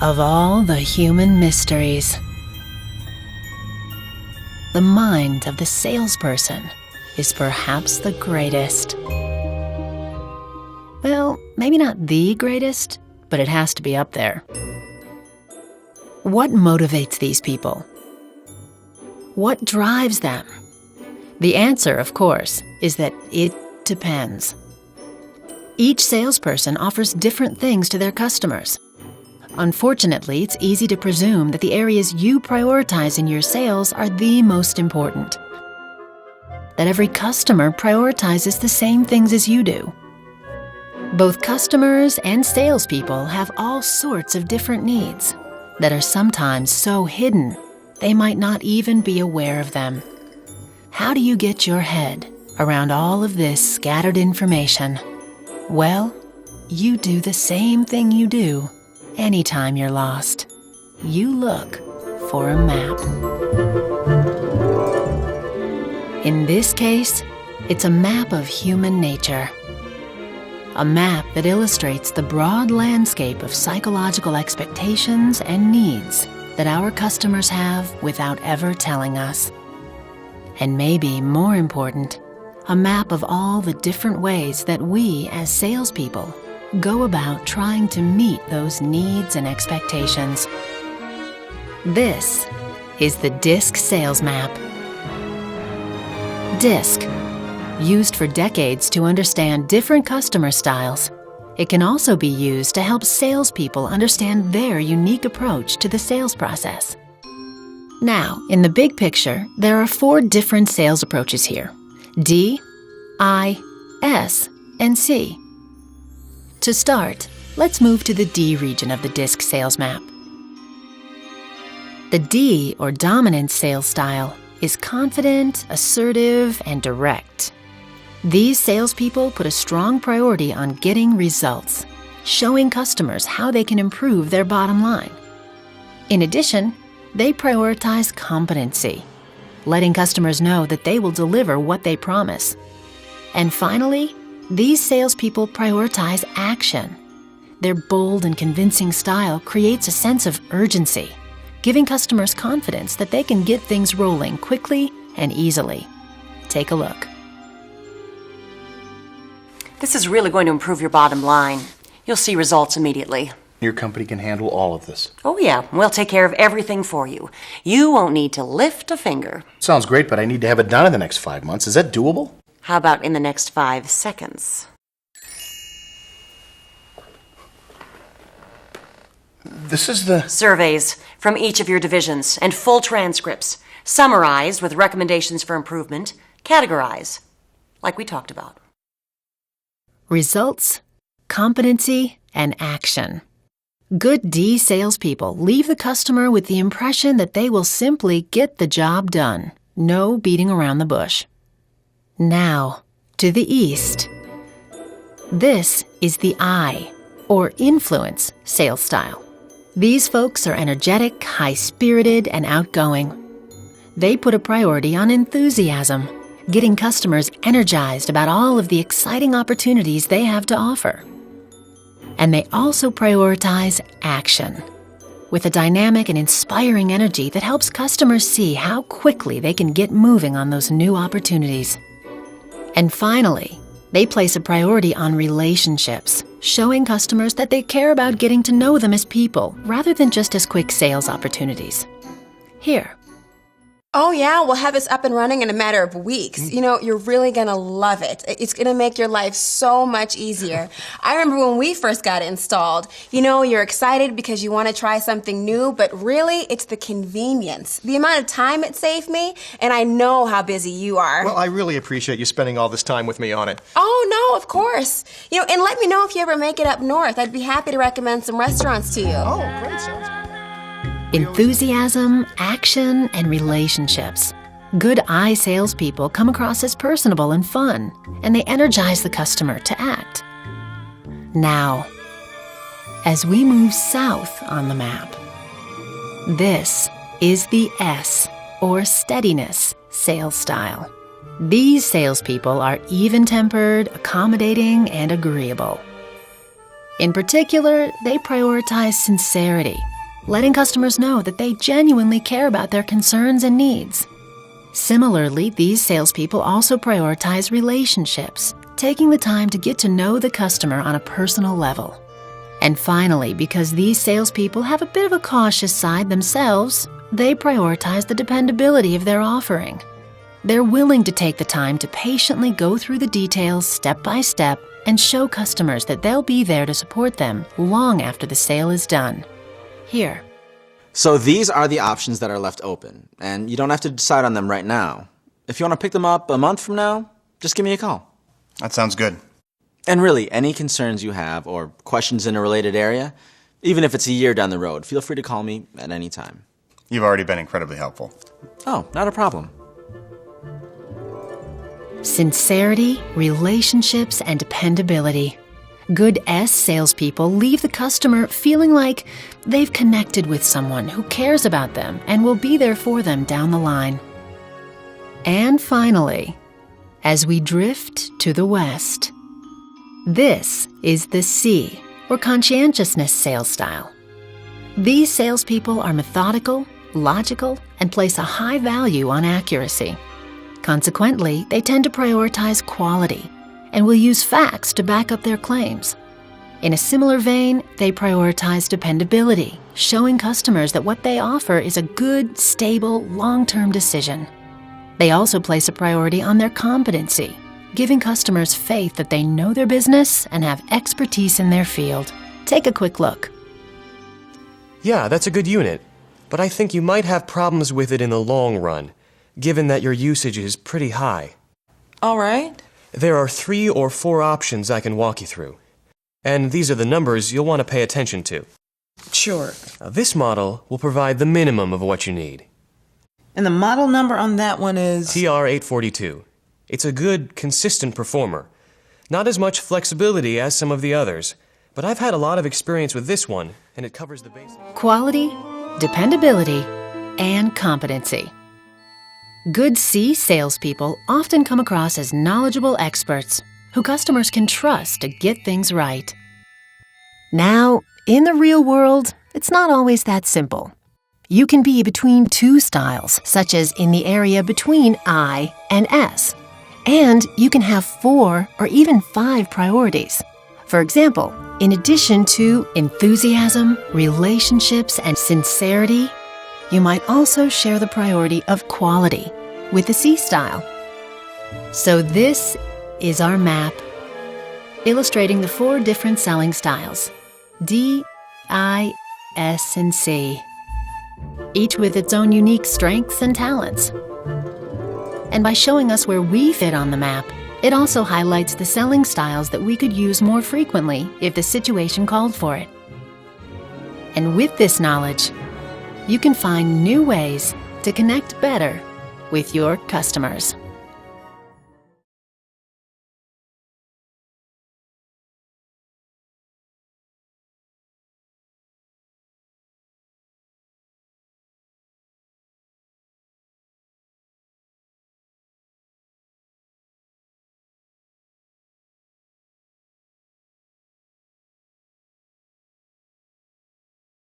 Of all the human mysteries, the mind of the salesperson is perhaps the greatest. Well, maybe not the greatest, but it has to be up there. What motivates these people? What drives them? The answer, of course, is that it depends. Each salesperson offers different things to their customers. Unfortunately, it's easy to presume that the areas you prioritize in your sales are the most important. That every customer prioritizes the same things as you do. Both customers and salespeople have all sorts of different needs that are sometimes so hidden they might not even be aware of them. How do you get your head around all of this scattered information? Well, you do the same thing you do anytime you're lost. You look for a map. In this case, it's a map of human nature. A map that illustrates the broad landscape of psychological expectations and needs that our customers have without ever telling us. And maybe more important, a map of all the different ways that we as salespeople go about trying to meet those needs and expectations. This is the DiSC Sales Map. DiSC, used for decades to understand different customer styles, it can also be used to help salespeople understand their unique approach to the sales process. Now, in the big picture, there are 4 different sales approaches here: D, I, S, and C. To start, let's move to the D region of the DiSC sales map. The D, or dominant sales style, is confident, assertive, and direct. These salespeople put a strong priority on getting results, showing customers how they can improve their bottom line. In addition, they prioritize competency, letting customers know that they will deliver what they promise. And finally, these salespeople prioritize action. Their bold and convincing style creates a sense of urgency, giving customers confidence that they can get things rolling quickly and easily. Take a look. This is really going to improve your bottom line. You'll see results immediately. Your company can handle all of this. Oh yeah, we'll take care of everything for you. You won't need to lift a finger. Sounds great, but I need to have it done in the next 5 months. Is that doable? How about in the next 5 seconds? This is the... Surveys from each of your divisions and full transcripts, summarized with recommendations for improvement, categorize, like we talked about. Results, competency, and action. Good D salespeople leave the customer with the impression that they will simply get the job done. No beating around the bush. Now, to the east. This is the I, or influence, sales style. These folks are energetic, high-spirited, and outgoing. They put a priority on enthusiasm, getting customers energized about all of the exciting opportunities they have to offer. And they also prioritize action, with a dynamic and inspiring energy that helps customers see how quickly they can get moving on those new opportunities. And finally, they place a priority on relationships, showing customers that they care about getting to know them as people rather than just as quick sales opportunities. Here. Oh yeah, we'll have this up and running in a matter of weeks. You know, you're really gonna love it. It's gonna make your life so much easier. I remember when we first got it installed, you know, you're excited because you want to try something new, but really it's the convenience. The amount of time it saved me, and I know how busy you are. Well, I really appreciate you spending all this time with me on it. Oh no, of course. You know, and let me know if you ever make it up north. I'd be happy to recommend some restaurants to you. Oh, great, sounds good. Enthusiasm, action, and relationships. Good I salespeople come across as personable and fun, and they energize the customer to act. Now, as we move south on the map, this is the S, or steadiness, sales style. These salespeople are even-tempered, accommodating, and agreeable. In particular, they prioritize sincerity, letting customers know that they genuinely care about their concerns and needs. Similarly, these salespeople also prioritize relationships, taking the time to get to know the customer on a personal level. And finally, because these salespeople have a bit of a cautious side themselves, they prioritize the dependability of their offering. They're willing to take the time to patiently go through the details step by step and show customers that they'll be there to support them long after the sale is done. Here. So these are the options that are left open, and you don't have to decide on them right now. If you want to pick them up a month from now, just give me a call. That sounds good. And really, any concerns you have or questions in a related area, even if it's a year down the road, feel free to call me at any time. You've already been incredibly helpful. Oh, not a problem. Sincerity, relationships, and dependability. Good S salespeople leave the customer feeling like they've connected with someone who cares about them and will be there for them down the line. And finally, as we drift to the west, this is the C, or conscientiousness sales style. These salespeople are methodical, logical, and place a high value on accuracy. Consequently, they tend to prioritize quality and will use facts to back up their claims. In a similar vein, they prioritize dependability, showing customers that what they offer is a good, stable, long-term decision. They also place a priority on their competency, giving customers faith that they know their business and have expertise in their field. Take a quick look. Yeah, that's a good unit, but I think you might have problems with it in the long run, given that your usage is pretty high. All right. There are 3 or 4 options I can walk you through, and these are the numbers you'll want to pay attention to. Sure. Now, this model will provide the minimum of what you need. And the model number on that one is? TR-842. It's a good, consistent performer. Not as much flexibility as some of the others, but I've had a lot of experience with this one, and it covers the basics. Quality, dependability, and competency. Good C salespeople often come across as knowledgeable experts who customers can trust to get things right. Now, in the real world, it's not always that simple. You can be between 2 styles, such as in the area between I and S. And you can have 4 or even 5 priorities. For example, in addition to enthusiasm, relationships, and sincerity, you might also share the priority of quality with the C style. So this is our map, illustrating the 4 different selling styles, D, I, S, and C, each with its own unique strengths and talents. And by showing us where we fit on the map, it also highlights the selling styles that we could use more frequently if the situation called for it. And with this knowledge, you can find new ways to connect better with your customers.